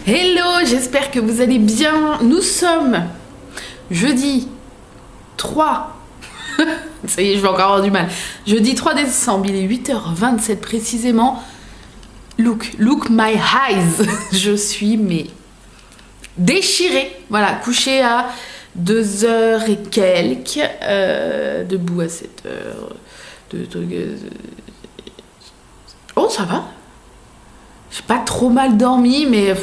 Hello, j'espère que vous allez bien. Nous sommes jeudi 3. Ça y est, je vais encore avoir du mal. Jeudi 3 décembre, il est 8h27 précisément. Look my eyes. Je suis mais déchirée. Voilà, couchée à 2h et quelques. Debout à 7h. Oh, ça va. J'ai pas trop mal dormi, mais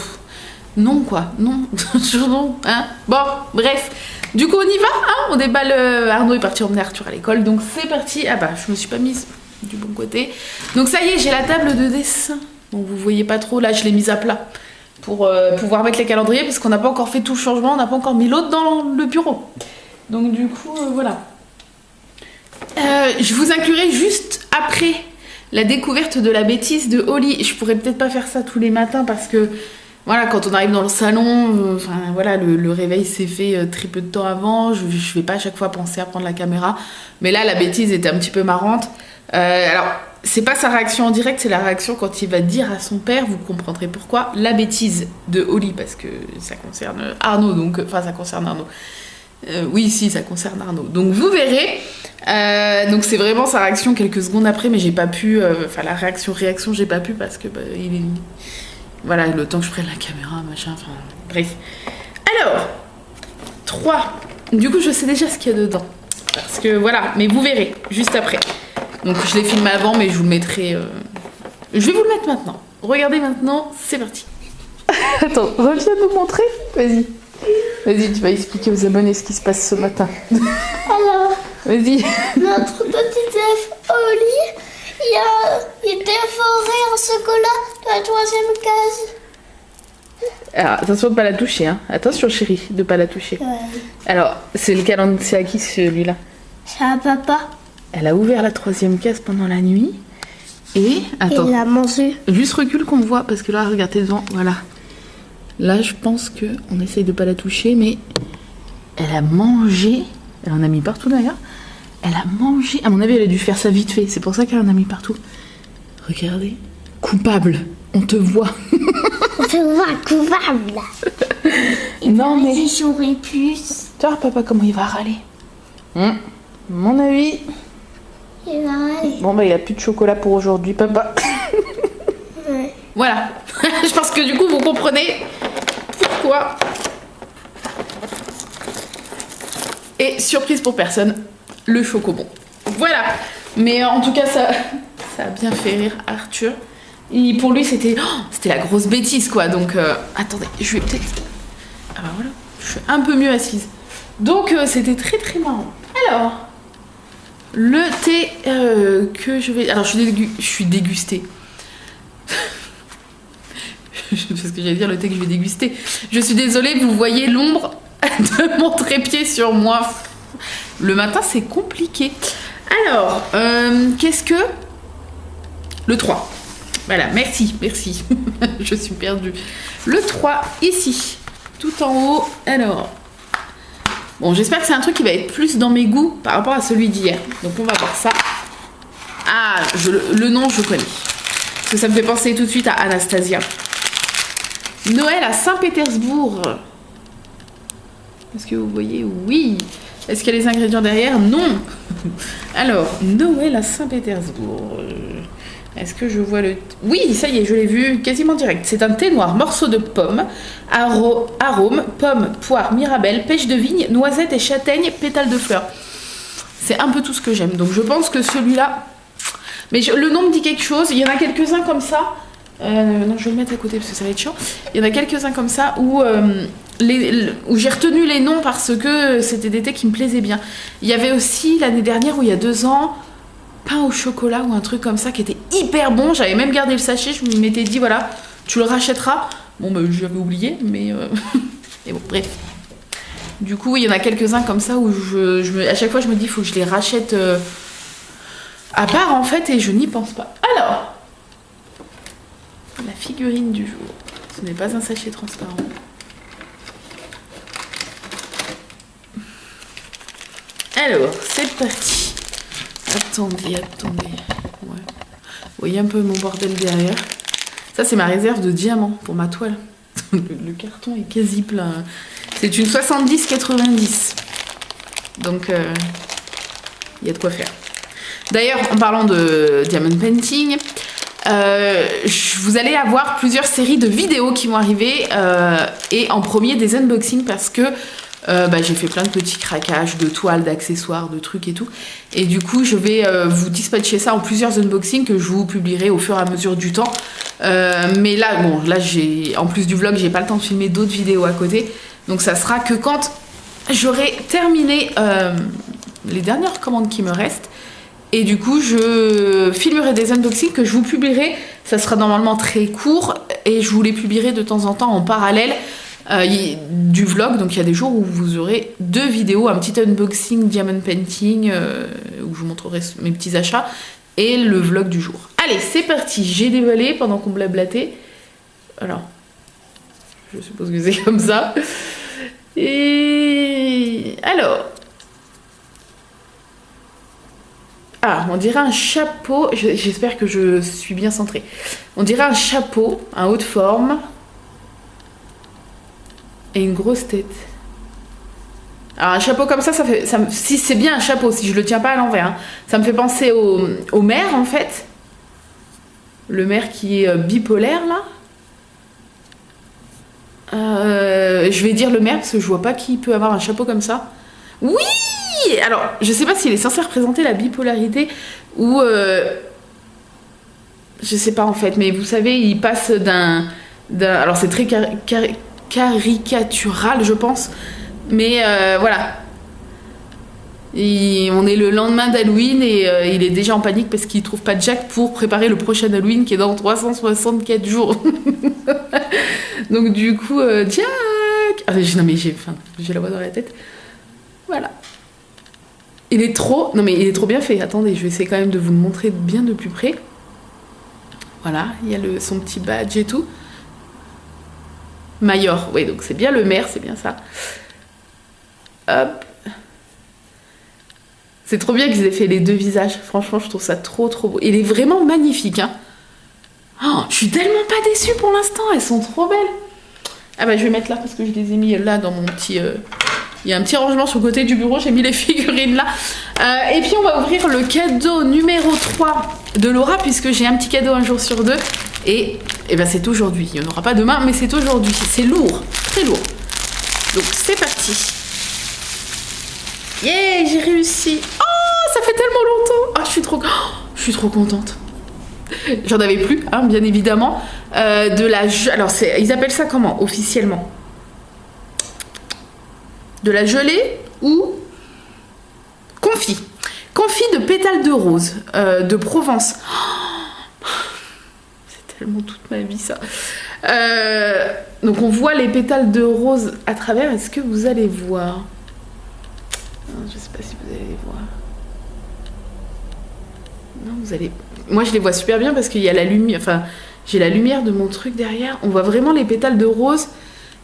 non quoi, non, toujours non, hein. Bon, bref, du coup on y va, hein, on déballe. Arnaud est parti emmener Arthur à l'école, donc c'est parti. Ah bah, je me suis pas mise du bon côté. Donc ça y est, j'ai la table de dessin. Donc vous voyez pas trop, là je l'ai mise à plat pour pouvoir mettre les calendriers, parce qu'on n'a pas encore fait tout le changement, on n'a pas encore mis l'autre dans le bureau. Donc du coup, voilà. Je vous inclurai juste après la découverte de la bêtise de Holly. Je pourrais peut-être pas faire ça tous les matins parce que voilà, quand on arrive dans le salon, enfin voilà, le réveil s'est fait très peu de temps avant. Je vais pas à chaque fois penser à prendre la caméra, mais là la bêtise était un petit peu marrante. Alors c'est pas sa réaction en direct, c'est la réaction quand il va dire à son père. Vous comprendrez pourquoi. La bêtise de Holly, parce que ça concerne Arnaud, donc enfin ça concerne Arnaud. Oui, si, ça concerne Arnaud. Donc vous verrez. Donc c'est vraiment sa réaction quelques secondes après, mais j'ai pas pu. Enfin la réaction, j'ai pas pu parce que il est. Voilà, le temps que je prenne la caméra, machin. Enfin bref. Alors 3. Du coup, je sais déjà ce qu'il y a dedans. Parce que voilà, mais vous verrez juste après. Donc je l'ai filmé avant, mais je vous le mettrai. Je vais vous le mettre maintenant. Regardez maintenant, c'est parti. Attends, reviens nous montrer. Vas-y. Vas-y, tu vas expliquer aux abonnés ce qui se passe ce matin. Alors, vas-y. Notre petit œuf Holly, il est dévoré en chocolat de la 3e case. Alors, attention de pas la toucher, hein. Attention chérie, de pas la toucher. Ouais. Alors, c'est le calendrier, c'est à qui celui-là? C'est à papa. Elle a ouvert la 3e case pendant la nuit. Et, attends. Il l'a mangé. Juste recule qu'on voit, parce que là, regardez devant, voilà. Là, je pense qu'on essaye de pas la toucher, mais elle a mangé. Elle en a mis partout d'ailleurs. Elle a mangé. À mon avis, elle a dû faire ça vite fait. C'est pour ça qu'elle en a mis partout. Regardez. Coupable. On te voit. On te voit coupable. Non, mais. J'aurais plus. Tu vois, papa, comment il va râler. Mon avis. Il va aller. Bon, bah, il a plus de chocolat pour aujourd'hui, papa. Ouais. Voilà. Je pense que du coup, vous comprenez pourquoi. Et surprise pour personne, le chocobon. Voilà. Mais en tout cas, ça a bien fait rire Arthur. Et pour lui, c'était la grosse bêtise, quoi. Donc, attendez, je vais peut-être... Ah bah voilà, je suis un peu mieux assise. Donc, c'était très très marrant. Alors, le thé que je vais... Alors, je suis dégustée. Parce que j'allais dire le thé que je vais déguster. Je suis désolée, vous voyez l'ombre de mon trépied sur moi. Le matin, c'est compliqué. Alors, qu'est-ce que... Le 3. Voilà, merci. Je suis perdue. Le 3, ici. Tout en haut. Alors... Bon, j'espère que c'est un truc qui va être plus dans mes goûts par rapport à celui d'hier. Donc, on va voir ça. Ah, le nom, je connais. Parce que ça me fait penser tout de suite à Anastasia. Noël à Saint-Pétersbourg. Est-ce que vous voyez? Oui. Est-ce qu'il y a les ingrédients derrière? Non. Alors, Noël à Saint-Pétersbourg. Est-ce que je vois le... Oui, ça y est, je l'ai vu quasiment direct. C'est un thé noir, morceau de pomme, arôme, pomme, poire, mirabelle, pêche de vigne, noisette et châtaigne, pétales de fleurs. C'est un peu tout ce que j'aime. Donc je pense que celui-là... Mais le nom me dit quelque chose. Il y en a quelques-uns comme ça. Non, je vais le mettre à côté parce que ça va être chiant. Il y en a quelques-uns comme ça où j'ai retenu les noms parce que c'était des thés qui me plaisaient bien. Il y avait aussi l'année dernière ou il y a 2 ans, pain au chocolat ou un truc comme ça qui était hyper bon. J'avais même gardé le sachet. Je m'étais dit, voilà, tu le rachèteras. Bon, bah, j'avais oublié, mais... Et bon, bref. Du coup, il y en a quelques-uns comme ça où à chaque fois, je me dis, il faut que je les rachète à part, en fait, et je n'y pense pas. Alors... La figurine du jour. Ce n'est pas un sachet transparent. Alors, c'est parti. Attendez. Ouais. Vous voyez un peu mon bordel derrière. Ça, c'est ma réserve de diamants pour ma toile. Le carton est quasi plein. C'est une 70-90. Donc, il y a de quoi faire. D'ailleurs, en parlant de Diamond Painting, vous allez avoir plusieurs séries de vidéos qui vont arriver. Et en premier, des unboxings parce que j'ai fait plein de petits craquages de toiles, d'accessoires, de trucs et tout. Et du coup, je vais vous dispatcher ça en plusieurs unboxings que je vous publierai au fur et à mesure du temps. Mais là, en plus du vlog, j'ai pas le temps de filmer d'autres vidéos à côté. Donc ça sera que quand j'aurai terminé les dernières commandes qui me restent. Et du coup, je filmerai des unboxings que je vous publierai. Ça sera normalement très court et je vous les publierai de temps en temps en parallèle du vlog. Donc il y a des jours où vous aurez 2 vidéos, un petit unboxing Diamond Painting où je vous montrerai mes petits achats et le vlog du jour. Allez, c'est parti. J'ai déballé pendant qu'on blablatait. Alors, je suppose que c'est comme ça. Et alors... Ah, on dirait un chapeau. J'espère que je suis bien centrée. On dirait un chapeau, un haut de forme. Et une grosse tête. Alors, un chapeau comme ça si c'est bien un chapeau, si je le tiens pas à l'envers, hein, ça me fait penser au maire, en fait. Le maire qui est bipolaire, là. Je vais dire le maire, parce que je vois pas qui peut avoir un chapeau comme ça. Oui! Alors, je sais pas s'il est censé représenter la bipolarité ou... je sais pas en fait, mais vous savez, il passe alors c'est très caricatural, je pense. Mais voilà. On est le lendemain d'Halloween et il est déjà en panique parce qu'il trouve pas de Jack pour préparer le prochain Halloween qui est dans 364 jours. Donc du coup, Jack... Ah, non mais j'ai la voix dans la tête. Voilà. Il est trop bien fait. Attendez, je vais essayer quand même de vous le montrer bien de plus près. Voilà, il y a son petit badge et tout. Mayor, oui, donc c'est bien le maire, c'est bien ça. Hop. C'est trop bien qu'ils aient fait les 2 visages. Franchement, je trouve ça trop beau. Il est vraiment magnifique, hein. Oh, je suis tellement pas déçue pour l'instant. Elles sont trop belles. Ah bah, je vais mettre là parce que je les ai mis là dans mon petit... Il y a un petit rangement sur le côté du bureau, j'ai mis les figurines là. Et puis on va ouvrir le cadeau numéro 3 de Laura, puisque j'ai un petit cadeau un jour sur 2. Et ben c'est aujourd'hui. Il n'y en aura pas demain, mais c'est aujourd'hui. C'est lourd, très lourd. Donc c'est parti. Yeah, j'ai réussi. Oh, ça fait tellement longtemps. Ah, je suis trop contente. J'en avais plus, hein, bien évidemment. Alors, ils appellent ça comment, officiellement ? De la gelée ou confit. Confit de pétales de rose de Provence. Oh, c'est tellement toute ma vie ça. Donc on voit les pétales de rose à travers. Est-ce que vous allez voir? Je sais pas si vous allez les voir. Non, vous allez... Moi je les vois super bien parce qu'il y a la lumière. Enfin, j'ai la lumière de mon truc derrière. On voit vraiment les pétales de rose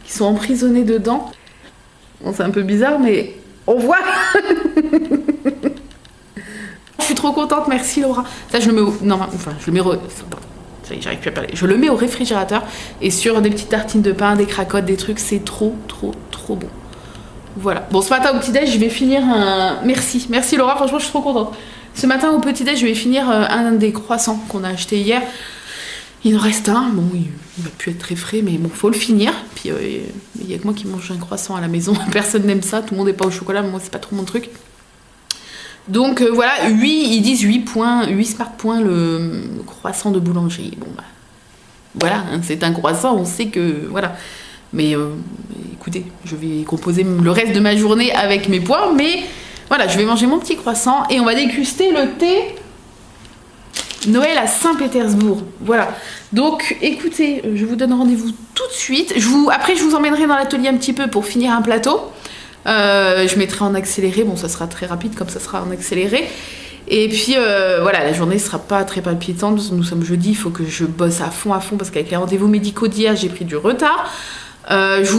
qui sont emprisonnés dedans. Bon, c'est un peu bizarre, mais on voit. Je suis trop contente, merci Laura. Ça, je le mets au... Non, enfin, je le mets ça y est, j'arrive plus à parler. Je le mets au réfrigérateur et sur des petites tartines de pain, des cracottes, des trucs, c'est trop bon. Voilà. Bon, ce matin au petit-déj, je vais finir un... Merci Laura, franchement, je suis trop contente. Ce matin au petit-déj, je vais finir un des croissants qu'on a acheté hier. Il en reste un, bon, il va plus être très frais, mais bon, faut le finir. Puis il y a que moi qui mange un croissant à la maison, personne n'aime ça, tout le monde n'est pas au chocolat, mais moi c'est pas trop mon truc. Donc voilà, ils disent 8 smart points le croissant de boulangerie. Bon bah, voilà, hein, c'est un croissant, on sait que, voilà. Mais écoutez, je vais composer le reste de ma journée avec mes points, mais voilà, je vais manger mon petit croissant et on va déguster le thé Noël à Saint-Pétersbourg. Voilà. Donc, écoutez, je vous donne rendez-vous tout de suite. Après, je vous emmènerai dans l'atelier un petit peu pour finir un plateau. Je mettrai en accéléré. Bon, ça sera très rapide comme ça sera en accéléré. Et puis, voilà, la journée ne sera pas très palpitante. Nous sommes jeudi, il faut que je bosse à fond parce qu'avec les rendez-vous médicaux d'hier, j'ai pris du retard.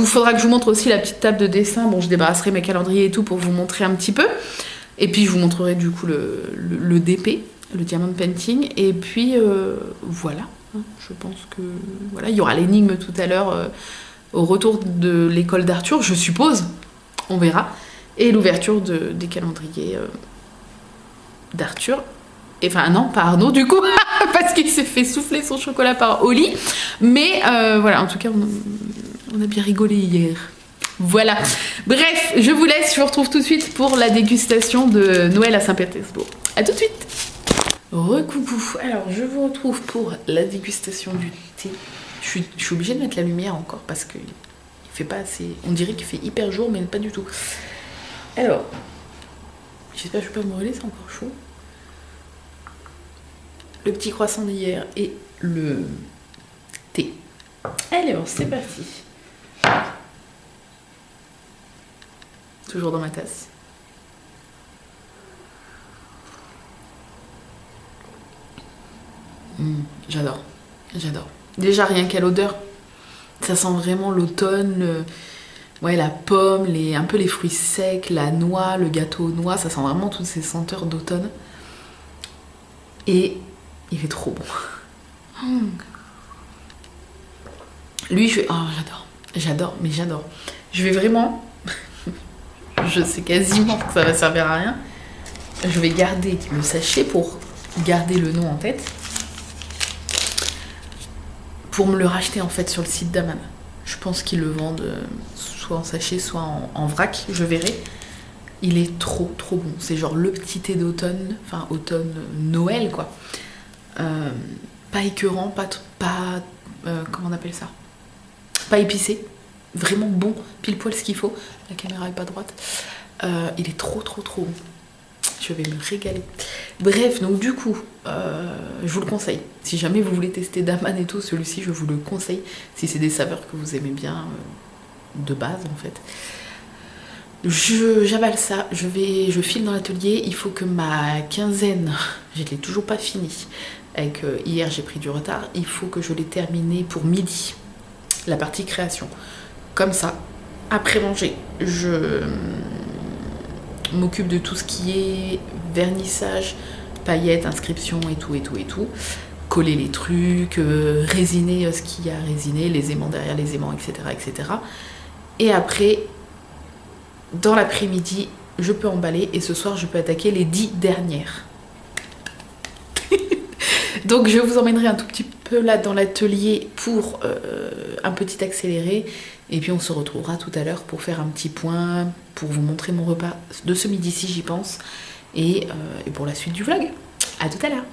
Faudra que je vous montre aussi la petite table de dessin. Bon, je débarrasserai mes calendriers et tout pour vous montrer un petit peu. Et puis, je vous montrerai du coup le DP. le diamond painting. Et puis voilà, hein, je pense que voilà, il y aura l'énigme tout à l'heure au retour de l'école d'Arthur, je suppose, on verra. Et l'ouverture des calendriers d'Arthur. Enfin non, pas Arnaud du coup, parce qu'il s'est fait souffler son chocolat par Oli. Mais voilà, en tout cas, on a bien rigolé hier. Voilà. Bref, je vous laisse, je vous retrouve tout de suite pour la dégustation de Noël à Saint-Pétersbourg. A tout de suite. Recoucou. Alors, je vous retrouve pour la dégustation du thé. Je suis obligée de mettre la lumière encore parce qu'il fait pas assez... On dirait qu'il fait hyper jour, mais pas du tout. Alors, j'espère que je peux me brûler, c'est encore chaud. Le petit croissant d'hier et le thé. Alors, c'est parti. Toujours dans ma tasse. J'adore. Déjà, rien qu'à l'odeur, ça sent vraiment l'automne, ouais, la pomme, un peu les fruits secs, la noix, le gâteau aux noix, ça sent vraiment toutes ces senteurs d'automne. Et il est trop bon. Lui, oh, j'adore. Je vais vraiment, je sais quasiment que ça va servir à rien. Je vais garder le sachet pour garder le nom en tête. Pour me le racheter en fait sur le site d'Aman. Je pense qu'ils le vendent soit en sachet, soit en vrac, je verrai. Il est trop bon. C'est genre le petit thé d'automne, enfin automne Noël quoi. Pas écœurant, pas comment on appelle ça, pas épicé, vraiment bon, pile poil ce qu'il faut. La caméra est pas droite. Il est trop bon. Je vais me régaler. Bref, donc du coup, je vous le conseille. Si jamais vous voulez tester Daman et tout, celui-ci, je vous le conseille. Si c'est des saveurs que vous aimez bien de base, en fait. J'avale ça. Je file dans l'atelier. Il faut que ma quinzaine, je ne l'ai toujours pas finie. Hier, j'ai pris du retard. Il faut que je l'ai terminée pour midi. La partie création. Comme ça, après manger, je m'occupe de tout ce qui est vernissage, paillettes, inscriptions et tout. Coller les trucs, résiner ce qu'il y a à résiner, les aimants derrière les aimants, etc. Et après, dans l'après-midi, je peux emballer et ce soir, je peux attaquer les 10 dernières. Donc, je vous emmènerai un tout petit peu là dans l'atelier pour un petit accéléré. Et puis on se retrouvera tout à l'heure pour faire un petit point, pour vous montrer mon repas de ce midi-ci, j'y pense, et pour la suite du vlog. À tout à l'heure.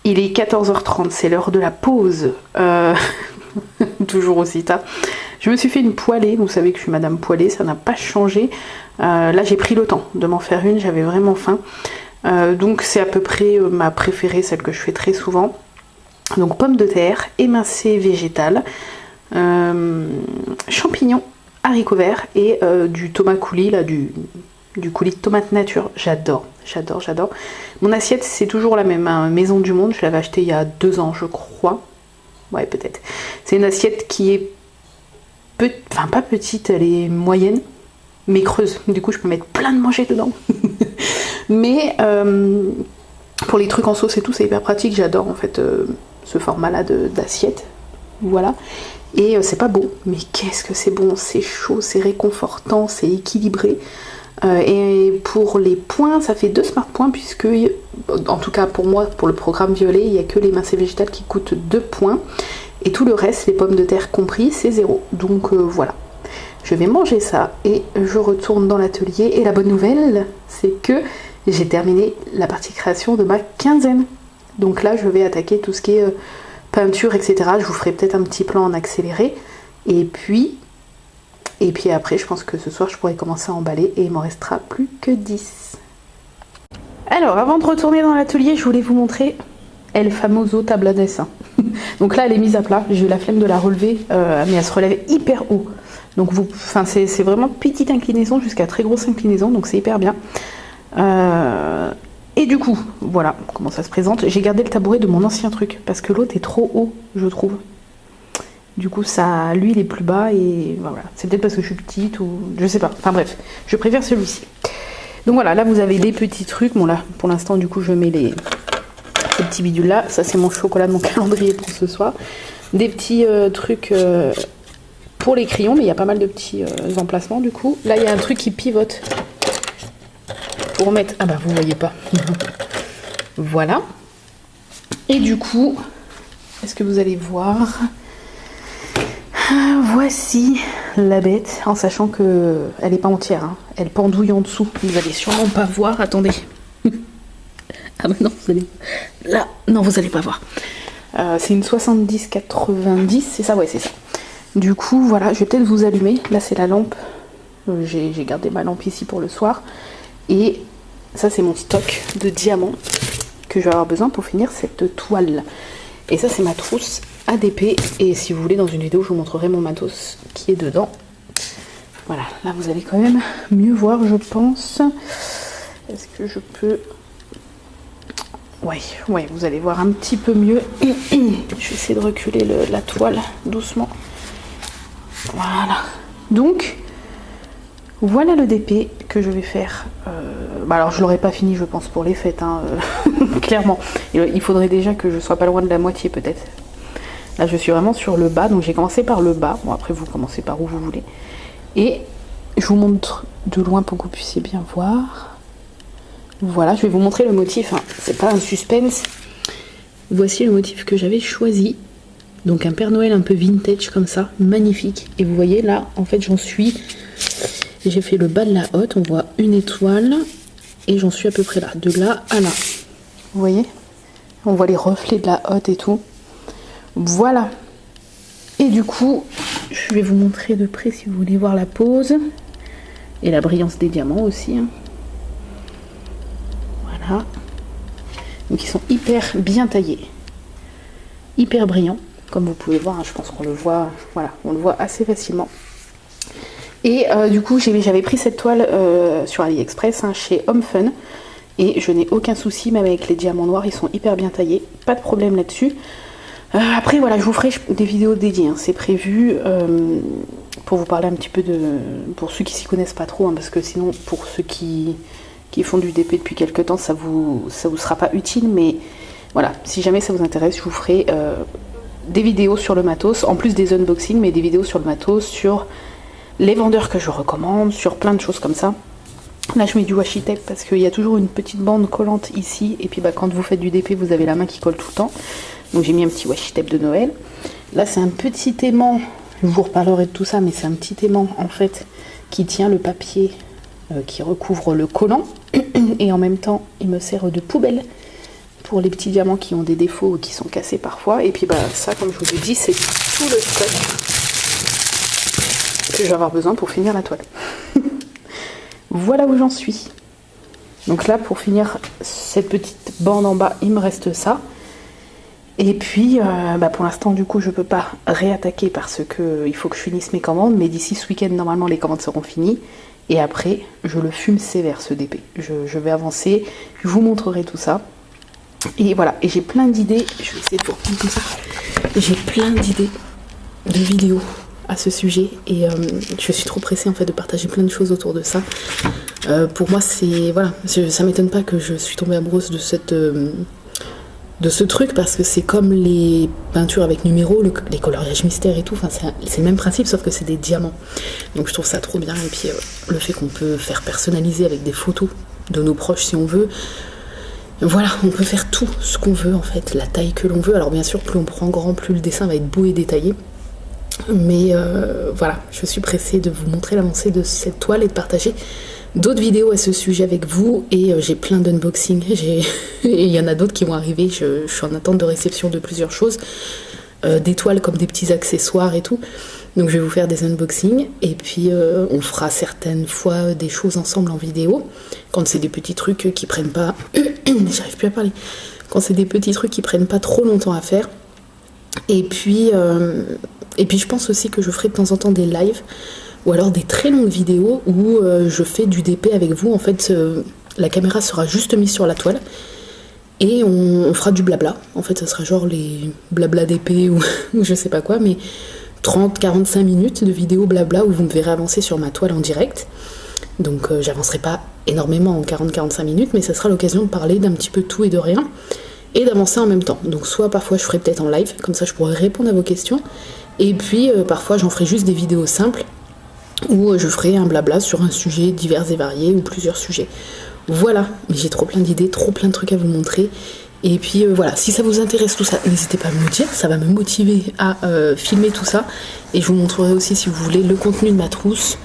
Il est 14h30, c'est l'heure de la pause. Toujours aussi tard. Je me suis fait une poêlée, vous savez que je suis madame poêlée, ça n'a pas changé. Là j'ai pris le temps de m'en faire une, j'avais vraiment faim. Donc c'est à peu près ma préférée, celle que je fais très souvent. Donc pommes de terre, émincées végétales, champignons, haricots verts et du tomate coulis, là, du coulis de tomate nature. J'adore. Mon assiette c'est toujours la même, hein, Maison du Monde, je l'avais achetée il y a 2 ans je crois. Ouais peut-être. C'est une assiette qui est enfin pas petite, elle est moyenne, mais creuse. Du coup je peux mettre plein de manger dedans. Mais pour les trucs en sauce et tout c'est hyper pratique, j'adore en fait ce format-là d'assiette. Voilà. Et c'est pas beau, mais qu'est-ce que c'est bon, c'est chaud, c'est réconfortant, c'est équilibré. Et pour les points, ça fait 2 smart points, puisque, en tout cas pour moi, pour le programme violet, il n'y a que les mincées végétales qui coûtent 2 points. Et tout le reste, les pommes de terre compris, c'est 0. Donc voilà. Je vais manger ça et je retourne dans l'atelier. Et la bonne nouvelle, c'est que j'ai terminé la partie création de ma quinzaine. Donc là, je vais attaquer tout ce qui est peinture, etc. Je vous ferai peut-être un petit plan en accéléré. Et puis après, je pense que ce soir, je pourrai commencer à emballer et il m'en restera plus que 10. Alors, avant de retourner dans l'atelier, je voulais vous montrer El Famoso table à dessin. Donc là, elle est mise à plat. J'ai eu la flemme de la relever, mais elle se relève hyper haut. Donc c'est vraiment petite inclinaison jusqu'à très grosse inclinaison, donc c'est hyper bien. Et du coup, voilà comment ça se présente. J'ai gardé le tabouret de mon ancien truc, parce que l'autre est trop haut, je trouve. Du coup, ça, lui, il est plus bas, et voilà. C'est peut-être parce que je suis petite, ou je sais pas. Enfin bref, je préfère celui-ci. Donc voilà, là vous avez des petits trucs. Bon là, pour l'instant, du coup, je mets les petits bidules là. Ça, c'est mon chocolat de mon calendrier pour ce soir. Des petits trucs... pour les crayons, mais il y a pas mal de petits emplacements du coup. Là, il y a un truc qui pivote pour mettre... Ah bah, vous voyez pas. Voilà. Et du coup, est-ce que vous allez voir? Voici la bête, en sachant que elle n'est pas entière. Hein. Elle pendouille en dessous. Vous allez sûrement pas voir. Attendez. Ah bah non, vous allez... Là, non, vous allez pas voir. C'est une 70-90, c'est ça? Ouais, c'est ça. Du coup, voilà, je vais peut-être vous allumer. Là, c'est la lampe. J'ai gardé ma lampe ici pour le soir. Et ça, c'est mon stock de diamants que je vais avoir besoin pour finir cette toile. Et ça, c'est ma trousse ADP. Et si vous voulez, dans une vidéo, je vous montrerai mon matos qui est dedans. Voilà, là, vous allez quand même mieux voir, je pense. Est-ce que je peux... Ouais, vous allez voir un petit peu mieux. Je vais essayer de reculer la toile doucement. Voilà. Donc, voilà le DP que je vais faire. Alors, je l'aurais pas fini, je pense, pour les fêtes, hein, clairement. Il faudrait déjà que je sois pas loin de la moitié, peut-être. Là, je suis vraiment sur le bas, donc j'ai commencé par le bas. Bon, après, vous commencez par où vous voulez. Et je vous montre de loin pour que vous puissiez bien voir. Voilà, je vais vous montrer le motif. Hein. C'est pas un suspense. Voici le motif que j'avais choisi. Donc un Père Noël un peu vintage comme ça, magnifique. Et vous voyez là, en fait j'en suis... J'ai fait le bas de la hotte, on voit une étoile. Et j'en suis à peu près là, de là à là. Vous voyez? On voit les reflets de la hotte et tout. Voilà. Et du coup, je vais vous montrer de près si vous voulez voir la pose. Et la brillance des diamants aussi. Hein. Voilà. Donc ils sont hyper bien taillés. Hyper brillants. Comme vous pouvez voir, hein, je pense qu'on le voit, voilà, on le voit assez facilement. Et du coup, j'avais pris cette toile sur AliExpress, hein, chez Home Fun. Et je n'ai aucun souci, même avec les diamants noirs, ils sont hyper bien taillés. Pas de problème là-dessus. Après, voilà, je vous ferai des vidéos dédiées. Hein, c'est prévu pour vous parler un petit peu de... Pour ceux qui s'y connaissent pas trop, hein, parce que sinon, pour ceux qui font du DP depuis quelques temps, ça vous sera pas utile. Mais voilà, si jamais ça vous intéresse, je vous ferai... des vidéos sur le matos, en plus des unboxings, mais des vidéos sur le matos, sur les vendeurs que je recommande, sur plein de choses comme ça. Là je mets du washi tape parce qu'il y a toujours une petite bande collante ici, et puis quand vous faites du DP vous avez la main qui colle tout le temps, donc j'ai mis un petit washi tape de Noël. Là c'est un petit aimant, je vous reparlerai de tout ça, mais c'est un petit aimant en fait qui tient le papier qui recouvre le collant, et en même temps il me sert de poubelle pour les petits diamants qui ont des défauts ou qui sont cassés parfois. Et puis ça, comme je vous ai dit, c'est tout le stock que je vais avoir besoin pour finir la toile. Voilà où j'en suis. Donc là, pour finir cette petite bande en bas, il me reste ça. Et puis, pour l'instant, du coup, je peux pas réattaquer parce que il faut que je finisse mes commandes. Mais d'ici ce week-end, normalement, les commandes seront finies. Et après, je le fume sévère, ce DP. Je vais avancer, je vous montrerai tout ça. Et voilà, et j'ai plein d'idées, je vais essayer de vous reprendre comme ça, j'ai plein d'idées de vidéos à ce sujet, et je suis trop pressée en fait de partager plein de choses autour de ça. Pour moi c'est, voilà, ça m'étonne pas que je suis tombée amoureuse de de ce truc parce que c'est comme les peintures avec numéros, les coloriages mystères et tout, enfin c'est le même principe sauf que c'est des diamants. Donc je trouve ça trop bien et puis le fait qu'on peut faire personnaliser avec des photos de nos proches si on veut. Voilà, on peut faire tout ce qu'on veut en fait, la taille que l'on veut. Alors bien sûr, plus on prend grand, plus le dessin va être beau et détaillé. Mais voilà, je suis pressée de vous montrer l'avancée de cette toile et de partager d'autres vidéos à ce sujet avec vous. Et j'ai plein d'unboxing. Et il y en a d'autres qui vont arriver. Je suis en attente de réception de plusieurs choses. Des toiles comme des petits accessoires et tout. Donc je vais vous faire des unboxings. Et puis on fera certaines fois des choses ensemble en vidéo. Quand c'est des petits trucs qui prennent pas... J'arrive plus à parler. Quand c'est des petits trucs qui prennent pas trop longtemps à faire. Et puis je pense aussi que je ferai de temps en temps des lives ou alors des très longues vidéos où je fais du DP avec vous. En fait, la caméra sera juste mise sur la toile et on fera du blabla. En fait, ça sera genre les blabla DP ou je sais pas quoi, mais 30-45 minutes de vidéo blabla où vous me verrez avancer sur ma toile en direct. Donc j'avancerai pas énormément en 40-45 minutes, mais ça sera l'occasion de parler d'un petit peu tout et de rien. Et d'avancer en même temps. Donc soit parfois je ferai peut-être en live, comme ça je pourrai répondre à vos questions. Et puis parfois j'en ferai juste des vidéos simples où je ferai un blabla sur un sujet divers et varié ou plusieurs sujets. Voilà, mais j'ai trop plein d'idées, trop plein de trucs à vous montrer. Et puis voilà, si ça vous intéresse tout ça, n'hésitez pas à me le dire, ça va me motiver à filmer tout ça. Et je vous montrerai aussi si vous voulez le contenu de ma trousse.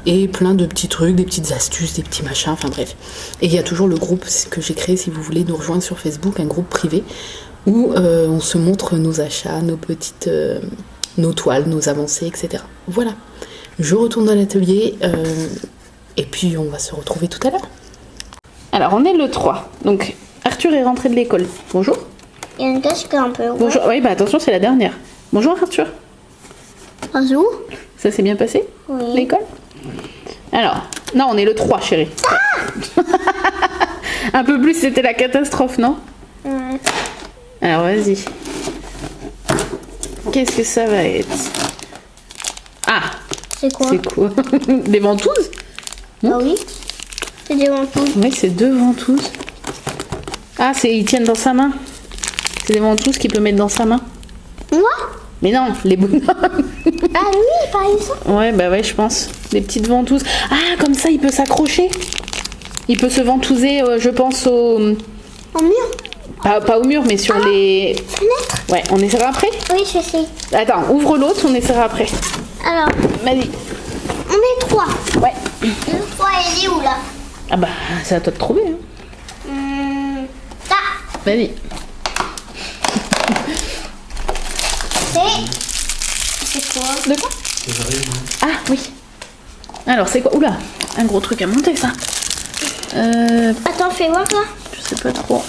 Et plein de petits trucs, des petites astuces, des petits machins, enfin bref. Et il y a toujours le groupe que j'ai créé si vous voulez nous rejoindre sur Facebook, un groupe privé, où on se montre nos achats, nos toiles, nos avancées, etc. Voilà. Je retourne dans l'atelier et puis on va se retrouver tout à l'heure. Alors on est le 3. Donc Arthur est rentré de l'école. Bonjour. Il y a une cache qui est un peu... Bonjour. Oui, bah attention, c'est la dernière. Bonjour Arthur. Bonjour. Ça s'est bien passé? Oui. L'école? Alors, non, on est le 3, chérie. Ah un peu plus, c'était la catastrophe, non? Ouais. Alors, vas-y. Qu'est-ce que ça va être? Ah! C'est quoi? C'est quoi? Des ventouses? Ah oui. C'est des ventouses. Oui, c'est 2 ventouses. Ah, ils tiennent dans sa main. C'est des ventouses qu'il peut mettre dans sa main. Moi? Mais non, les bonhommes. Ah oui, par exemple. Ouais, bah ouais, je pense. Des petites ventouses. Ah, comme ça, il peut s'accrocher. Il peut se ventouser, je pense, au mur. Pas au mur, mais sur les... Fenêtres. Ouais, on essaiera après? Oui, je sais. Attends, ouvre l'autre, on essaiera après. Alors, vas-y. On est 3. Ouais. Le 3, il est où, là? Ah bah, c'est à toi de trouver. Hein. Ça. Vas-y. C'est quoi? De quoi? Ah, oui. Alors, c'est quoi? Oula, un gros truc à monter, ça. Attends, fais voir, là. Je sais pas trop.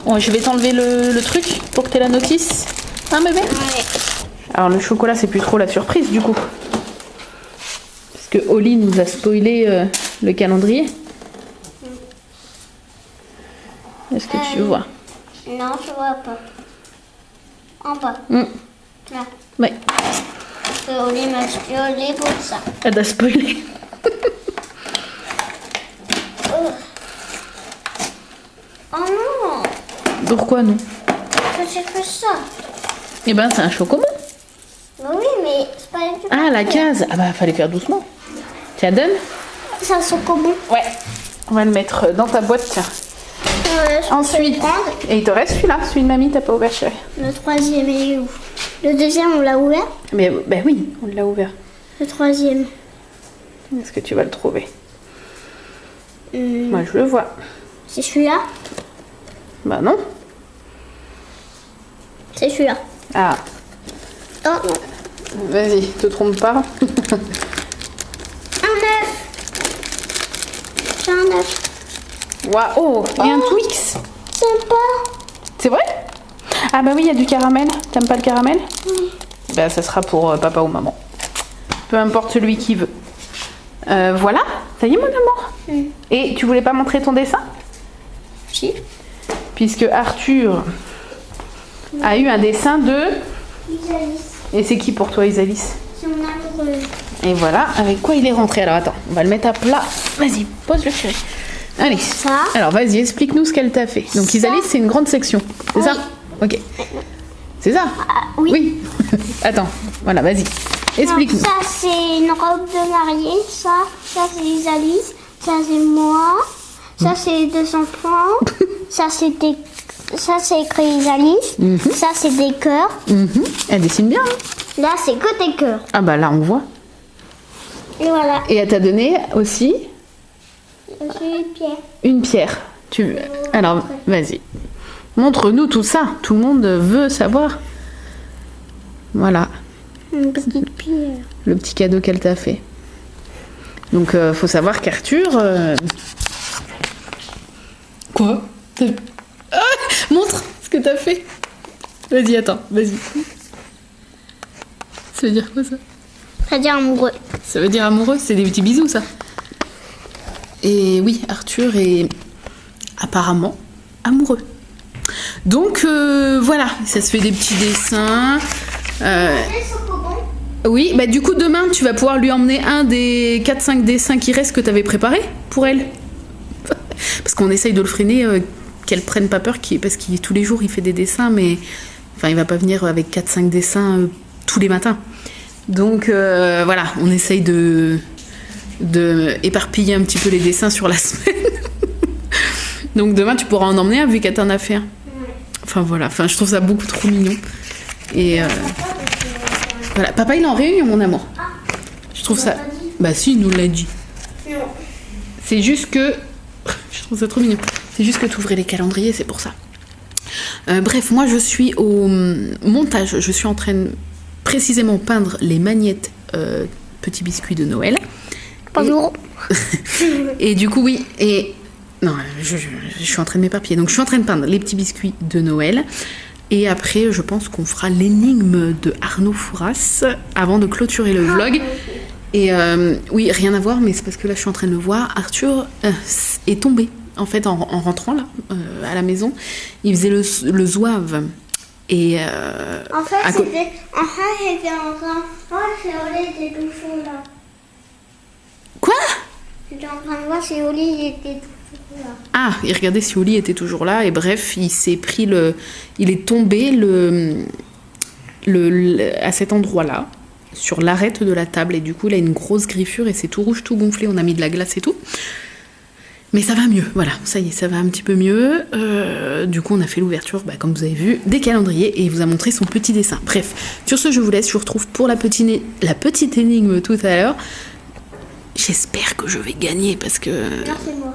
Bon, je vais t'enlever le truc pour que tu aies la notice. Hein, bébé? Ouais. Alors, le chocolat, c'est plus trop la surprise, du coup. Parce que Oli nous a spoilé le calendrier. Est-ce que tu vois? Non, je vois pas. En bas. Là. Ouais. Parce que Oli m'a spoilé pour ça. Elle t'a spoilé. Oh non! Pourquoi non? C'est que ça. Eh ben, c'est un chocobon. Bah oui, mais c'est pas du Ah, la case. Ah bah, fallait faire doucement. Tiens, donne. C'est un chocobon. Ouais. On va le mettre dans ta boîte, tiens. Ensuite, et il te reste celui-là, celui de mamie, t'as pas ouvert, chérie. Le troisième, il est où? Le deuxième, on l'a ouvert? Mais ben oui, on l'a ouvert. Le troisième. Est-ce que tu vas le trouver? Moi, je le vois. C'est celui-là? Bah non. C'est celui-là. Ah. Oh non. Vas-y, te trompe pas. Un œuf. J'ai un œuf. Waouh, il y a un Twix. Sympa. C'est vrai? Ah bah oui, il y a du caramel. T'aimes pas le caramel? Oui. Bah ça sera pour papa ou maman. Peu importe celui qui veut. Voilà, ça y est mon amour. Et tu voulais pas montrer ton dessin? Si. Puisque Arthur a eu un dessin de... Isalis. Et c'est qui pour toi, Isalis? C'est mon amoureux. Et voilà, avec quoi il est rentré. Alors attends, on va le mettre à plat. Vas-y, pose-le chérie. Allez. Ça. Alors vas-y, explique-nous ce qu'elle t'a fait. Donc Ça. Isalis, c'est une grande section. C'est Oui. ça? Ok. C'est ça? Oui. Attends, voilà, vas-y. Explique-nous. Ça, c'est une robe de mariée. Ça c'est Alice. Ça, c'est moi. Ça, c'est deux enfants. Ça, c'est écrit Alice. Ça, c'est des cœurs. Elle dessine bien. Hein. Là, c'est que des cœurs. Ah bah là, on voit. Et voilà. Et elle t'a donné aussi C'est Pierre. une pierre. Alors, vas-y. Montre-nous tout ça. Tout le monde veut savoir. Voilà. Une petite pierre. Le petit cadeau qu'elle t'a fait. Donc, faut savoir qu'Arthur... Quoi? Ah, montre ce que t'as fait. Vas-y, attends, vas-y. Ça veut dire quoi, ça? Ça veut dire amoureux. Ça veut dire amoureux? C'est des petits bisous, ça. Et oui, Arthur est apparemment amoureux. Donc, voilà, ça se fait des petits dessins. Oui, bah du coup, demain, tu vas pouvoir lui emmener un des 4-5 dessins qui restent que tu avais préparés pour elle. Parce qu'on essaye de le freiner, qu'elle prenne pas peur, parce que tous les jours, il fait des dessins, mais enfin, il va pas venir avec 4-5 dessins tous les matins. Donc, voilà, on essaye de éparpiller un petit peu les dessins sur la semaine. Donc, demain, tu pourras en emmener un, vu qu'elle t'en a fait un. Enfin, voilà, enfin, je trouve ça beaucoup trop mignon. Et... voilà, papa il est en réunion, mon amour. Je trouve ça... Bah si, il nous l'a dit. C'est juste que... Je trouve ça trop mignon. C'est juste que tu ouvrais les calendriers, c'est pour ça. Bref, moi je suis au montage. Je suis en train de précisément peindre les magnettes petits biscuits de Noël. Bonjour. Et du coup, oui. Et... Non, je suis en train de m'éparpiller. Donc je suis en train de peindre les petits biscuits de Noël. Et après, je pense qu'on fera l'énigme de Arnaud Fouras avant de clôturer le vlog. Et oui, rien à voir, mais c'est parce que là, je suis en train de le voir. Arthur est tombé, en fait, en rentrant là, à la maison. Il faisait le zouave. Et En fait, j'étais en train... Oh, c'est Oli, était toujours là. Quoi? J'étais en train de voir si Oli était toujours là. Ah, il regardait si Oli était toujours là. Et bref, il s'est pris il est tombé à cet endroit-là, sur l'arête de la table. Et du coup, il a une grosse griffure et c'est tout rouge, tout gonflé. On a mis de la glace et tout. Mais ça va mieux, voilà, ça y est, ça va un petit peu mieux. Du coup, on a fait l'ouverture, comme vous avez vu, des calendriers et il vous a montré son petit dessin. Bref, sur ce, je vous laisse, je vous retrouve pour la petite énigme tout à l'heure. J'espère que je vais gagner parce que... Non, c'est moi.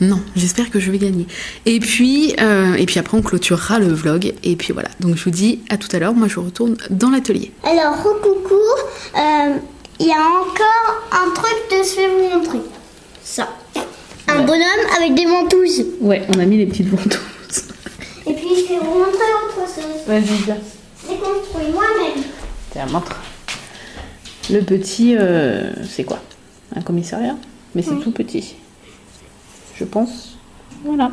Non, j'espère que je vais gagner. Et puis après, on clôturera le vlog. Et puis voilà, donc je vous dis à tout à l'heure. Moi, je retourne dans l'atelier. Alors, coucou, il y a encore un truc que je vais vous montrer. Ça. Un bonhomme avec des ventouses. Ouais, on a mis les petites ventouses. Et puis, je vais vous montrer autre chose. Vas-y, viens. J'ai construit moi-même. Tiens, montre. Le petit, c'est quoi? Un commissariat? Mais c'est tout petit. Je pense. Voilà.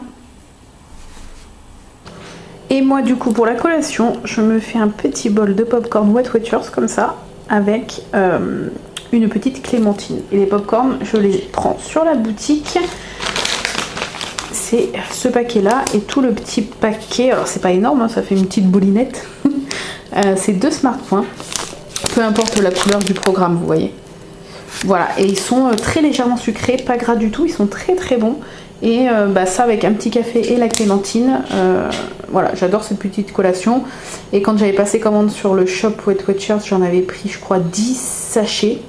Et moi, du coup, pour la collation, je me fais un petit bol de popcorn Wet Watchers, comme ça, avec une petite clémentine. Et les popcorn, je les prends sur la boutique. C'est ce paquet-là et tout le petit paquet. Alors, c'est pas énorme, hein, ça fait une petite boulinette. C'est 2 smartpoints. Peu importe la couleur du programme, vous voyez. Voilà, et ils sont très légèrement sucrés, pas gras du tout, ils sont très très bons. Et ça avec un petit café et la clémentine, voilà, j'adore cette petite collation. Et quand j'avais passé commande sur le shop Wet Watchers, j'en avais pris je crois 10 sachets.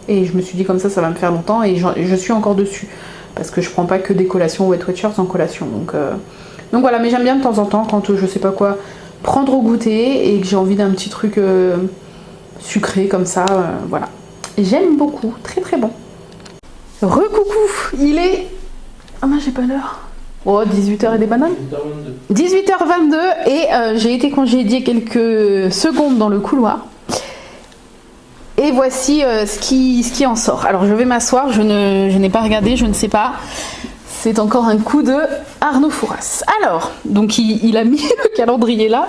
Et je me suis dit comme ça va me faire longtemps et je suis encore dessus. Parce que je prends pas que des collations Wet Watchers en collation. Donc voilà, mais j'aime bien de temps en temps quand je sais pas quoi prendre au goûter et que j'ai envie d'un petit truc sucré comme ça, voilà. J'aime beaucoup, très très bon. Recoucou, il est... Ah non, j'ai pas l'heure. Oh, 18h et des bananes. 18h22 et j'ai été congédiée quelques secondes dans le couloir. Et voici ce qui en sort. Alors je vais m'asseoir, je n'ai pas regardé, je ne sais pas. C'est encore un coup de Arnaud Fouras. Alors, donc il a mis le calendrier là.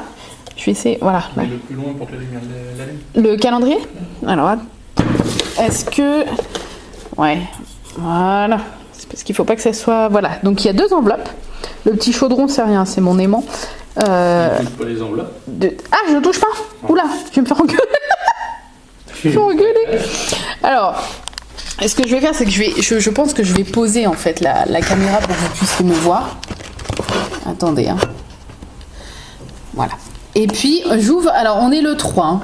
Je vais essayer, voilà. Le plus loin pour que la lumière l'allume. Le calendrier? Alors, est-ce que... Ouais, voilà. C'est parce qu'il faut pas que ça soit... Voilà, donc il y a 2 enveloppes. Le petit chaudron, c'est rien, c'est mon aimant. Tu touches pas les enveloppes. Ah, je ne touche pas. Oula, je vais me faire engueuler. Je vais me faire engueuler. Alors, ce que je vais faire, c'est que je pense que je vais poser en fait la caméra pour que vous puissiez me voir. Attendez, hein. Voilà. Et puis, j'ouvre. Alors, on est le 3. Hein.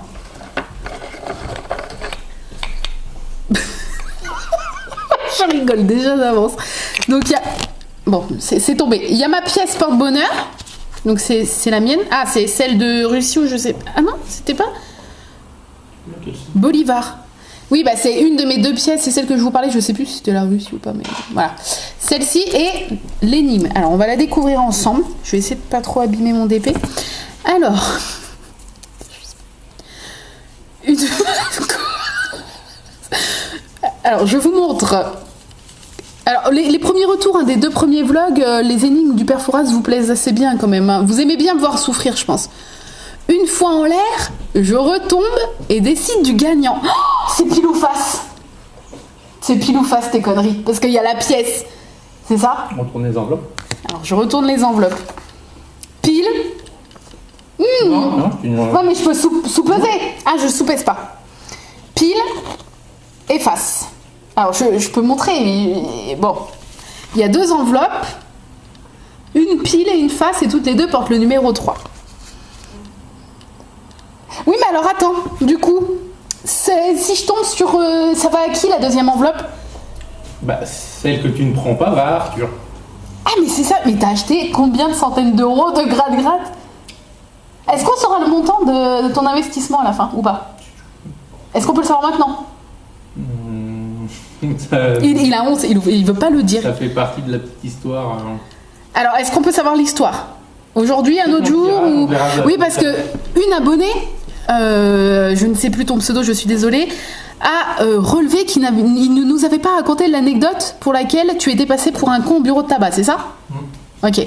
Je rigole déjà d'avance. Donc, il y a. Bon, c'est tombé. Il y a ma pièce porte-bonheur. Donc, c'est la mienne. Ah, c'est celle de Russie ou je sais. Ah non, c'était pas Bolivar. Oui, bah, c'est une de mes 2 pièces. C'est celle que je vous parlais. Je sais plus si c'était la Russie ou pas, mais voilà. Celle-ci est l'énigme. Alors, on va la découvrir ensemble. Je vais essayer de pas trop abîmer mon DP. Alors. Alors, je vous montre. Alors, les premiers retours des 2 premiers vlogs, les énigmes du Père Fouras vous plaisent assez bien quand même. Hein. Vous aimez bien me voir souffrir, je pense. Une fois en l'air, je retombe et décide du gagnant. Oh, c'est pile ou face. C'est pile ou face tes conneries. Parce qu'il y a la pièce. C'est ça? On tourne les enveloppes. Alors, je retourne les enveloppes. Pile. Non, Non, mais je peux sous-peser. Ah, je sous-pèse pas. Pile et face. Alors, je peux montrer, mais bon. Il y a 2 enveloppes, une pile et une face, et toutes les 2 portent le numéro 3. Oui, mais alors attends, du coup, si je tombe sur... ça va à qui, la 2e enveloppe? Bah, celle que tu ne prends pas va à Arthur. Ah, mais c'est ça, mais t'as acheté combien de centaines d'euros de gratte-gratte? Est-ce qu'on saura le montant de ton investissement à la fin, ou pas? Est-ce qu'on peut le savoir maintenant? Il a honte, il veut pas le dire. Ça fait partie de la petite histoire. Hein. Alors, est-ce qu'on peut savoir l'histoire? Aujourd'hui, un autre jour ou... Oui, parce que une abonnée, je ne sais plus ton pseudo, je suis désolée, a relevé qu'il ne nous avait pas raconté l'anecdote pour laquelle tu étais passé pour un con au bureau de tabac, c'est ça? Ok.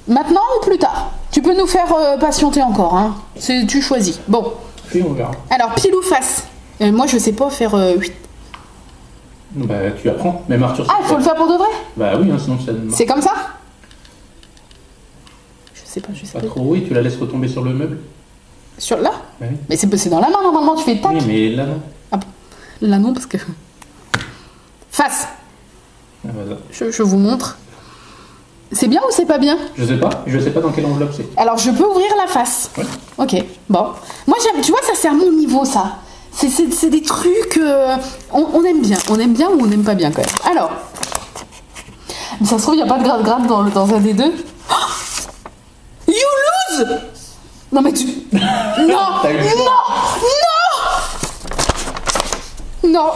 Maintenant ou plus tard? Tu peux nous faire patienter encore, hein. Tu choisis. Bon. Puis on verra. Alors, pile ou face? Moi, je sais pas faire 8. Bah, tu apprends. Même Arthur. Ah, il faut le faire pour de vrai? Bah oui, hein, sinon ça ne marche C'est comme ça? Je sais pas. pas trop. Oui, tu la laisses retomber sur le meuble. Sur là? Bah oui. Mais c'est dans la main, normalement, tu fais tac. Oui, mais là non. Ah, là, non, parce que... Face. Ah, voilà. Je vous montre. C'est bien ou c'est pas bien? Je sais pas dans quelle enveloppe c'est. Alors, je peux ouvrir la face. Ouais. Ok, bon. Moi, j'aime, tu vois, ça c'est à mon niveau, ça. C'est des trucs... on aime bien. On aime bien ou on n'aime pas bien, quand même. Alors... Mais ça se trouve, il n'y a pas de gratte-gratte dans un des 2. Oh, you lose! Non, mais tu... Non! Non,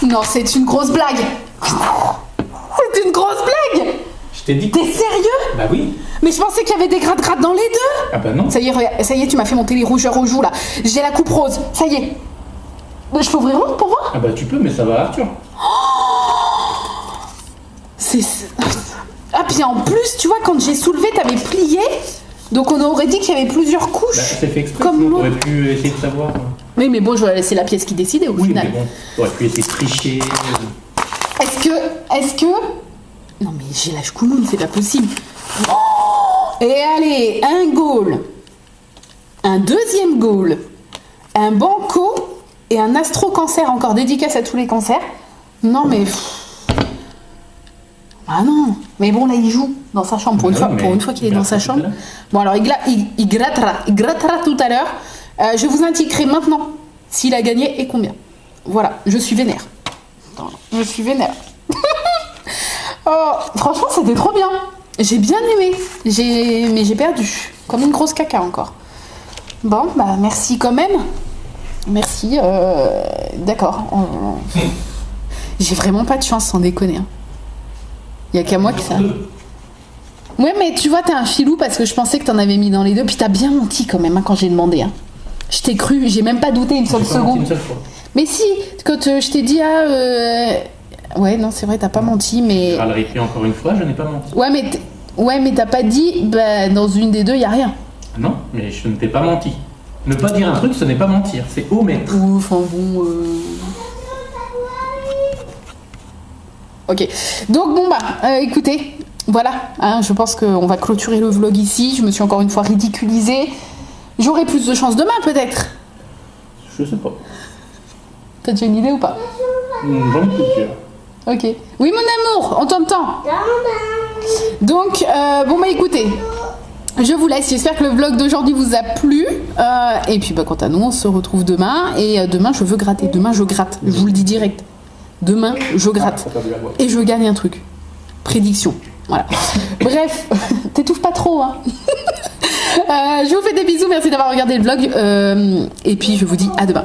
Non, c'est une grosse blague. C'est une grosse blague. Je t'ai dit. T'es sérieux? Bah oui. Mais je pensais qu'il y avait des gratte-gratte dans les 2. Ah bah non. Ça y est, regarde, ça y est, tu m'as fait monter les rougeurs aux joues là. J'ai la coupe rose, ça y est. Je peux ouvrir l'autre pour voir? Ah bah tu peux, mais ça va à Arthur. Ah, puis en plus, tu vois, quand j'ai soulevé, t'avais plié. Donc on aurait dit qu'il y avait plusieurs couches. Bah, c'est fait exprès, comme sinon l'autre. t'aurais pu essayer de savoir. Oui, mais bon, je vais laisser la pièce qui décidait au final. Mais bon, t'aurais pu essayer de tricher. Est-ce que... Non mais j'ai l'âge couloune, c'est pas possible. Oh, et allez, un goal, un 2e goal, un banco et un astro-cancer, encore dédicace à tous les cancers. Non mais... Ah non, mais bon là il joue dans sa chambre, pour une fois qu'il est dans sa chambre. Bon alors il grattera tout à l'heure. Je vous indiquerai maintenant s'il a gagné et combien. Voilà, je suis vénère. Attends, je suis vénère. Oh, franchement, c'était trop bien. J'ai bien aimé. Mais j'ai perdu. Comme une grosse caca encore. Bon, bah merci quand même. Merci. D'accord. J'ai vraiment pas de chance, sans déconner. Hein. Y a qu'à moi que ça. Ouais, mais tu vois, t'es un filou parce que je pensais que t'en avais mis dans les 2. Puis t'as bien menti quand même hein, quand j'ai demandé. Hein. Je t'ai cru, j'ai même pas douté une seule seconde. Une seule fois. Mais si, quand je t'ai dit ouais, non, c'est vrai, t'as pas menti, mais... Je râlerai plus encore une fois, je n'ai pas menti. Ouais, mais t'as pas dit, bah, dans une des 2, y a rien. Non, mais je ne t'ai pas menti. Ne pas dire un truc, ce n'est pas mentir, c'est omettre. Enfin bon... Ok. Donc bon, bah, écoutez, voilà, hein, je pense qu'on va clôturer le vlog ici. Je me suis encore une fois ridiculisée. J'aurai plus de chance demain peut-être. Je sais pas. T'as déjà une idée ou pas? J'en ai plusieurs. Ok. Oui mon amour, on t'entend. Donc, bon bah écoutez, je vous laisse. J'espère que le vlog d'aujourd'hui vous a plu. Et puis bah, quant à nous, on se retrouve demain. Et demain, je veux gratter. Demain, je gratte. Je vous le dis direct. Demain, je gratte. Et je gagne un truc. Prédiction. Voilà. Bref, t'étouffes pas trop, hein. Je vous fais des bisous. Merci d'avoir regardé le vlog. Et puis, je vous dis à demain.